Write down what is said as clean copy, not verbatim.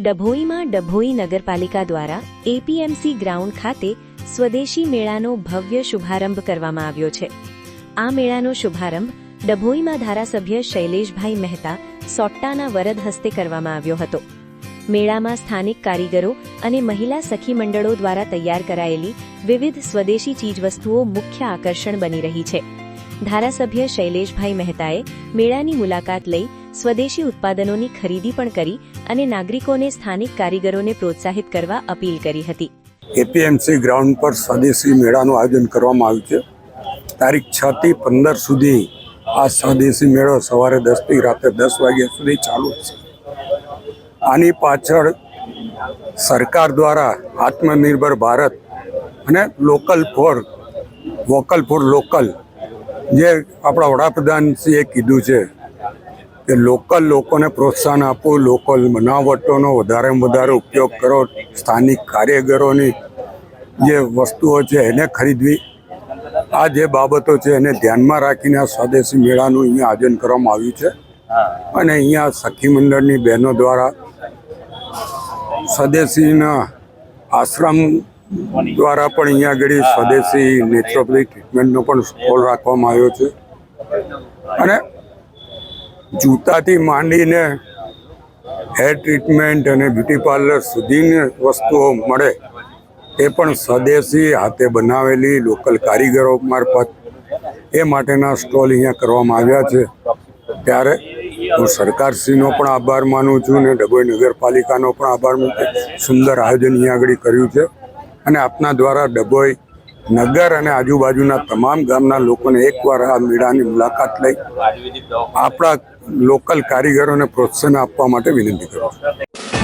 ડભોઈમાં ડભોઈ નગરપાલિકા દ્વારા APMC ground ખાતે સ્વદેશી મેળાનો ભવ્ય શુભારંભ કરવામાં આવ્યો છે। આ મેળાનો શુભારંભ ડભોઈમાં ધારાસભ્ય શૈલેષભાઈ મહેતા સોટ્ટાના વરદ હસ્તે કરવામાં આવ્યો હતો। મેળામાં સ્થાનિક કારીગરો અને મહિલા સખી મંડળો દ્વારા તૈયાર કરાયેલી વિવિધ સ્વદેશી ચીજવસ્તુઓ મુખ્ય આકર્ષણ બની રહી છે। ધારાસભ્ય શૈલેષભાઈ મહેતાએ મેળાની મુલાકાત લઈ સ્વદેશી ઉત્પાદનોની ખરીદી પણ કરી અને નાગરિકોને સ્થાનિક કારીગરોને પ્રોત્સાહિત કરવા અપીલ કરી હતી। એપીએમસી ગ્રાઉન્ડ પર સ્વદેશી મેળાનું આયોજન કરવામાં આવ્યું છે। તારીખ 6 થી 15 સુધી આ સ્વદેશી મેળો સવારે 10 થી રાત્રે 10 વાગ્યા સુધી ચાલુ છે। આની પાછળ સરકાર દ્વારા આત્મનિર્ભર ભારત અને વોકલ ફોર લોકલ જે આપણા વડાપ્રધાનશ્રીએ કીધું છે કે લોકલ લોકોને પ્રોત્સાહન આપો, લોકલ બનાવટોનો વધારેમાં વધારે ઉપયોગ કરો, સ્થાનિક કારીગરોની જે વસ્તુઓ છે એને ખરીદવી, આ જે બાબતો છે એને ધ્યાનમાં રાખીને આ સ્વદેશી મેળાનું અહીંયા આયોજન કરવામાં આવ્યું છે। અને અહીંયા સખી મંડળની બહેનો દ્વારા સ્વદેશીના આશ્રમ દ્વારા પણ અહીંયા આગળ સ્વદેશી નેચરોપેથી ટ્રીટમેન્ટનો પણ સ્ટોલ રાખવામાં આવ્યો છે। અને જૂતાથી માંડીને હેર ટ્રીટમેન્ટ અને બ્યુટી પાર્લર સુધીની વસ્તુઓ મળે એ પણ સ્વદેશી હાથે બનાવેલી લોકલ કારીગરો મારફત એ માટેના સ્ટોલ અહીંયા કરવામાં આવ્યા છે। ત્યારે હું સરકારશ્રીનો પણ આભાર માનું છું અને ડભોઈ નગરપાલિકાનો પણ આભાર માનું છું। સુંદર આયોજન અહીંયા આગળ કર્યું છે અને આપના દ્વારા ડભોઈ નગર અને આજુબાજુના તમામ ગામના લોકોને એકવાર આ મેળાની મુલાકાત લઈ આપણા લોકલ કારીગરોને પ્રોત્સાહન આપવા માટે વિનંતી કરું છું।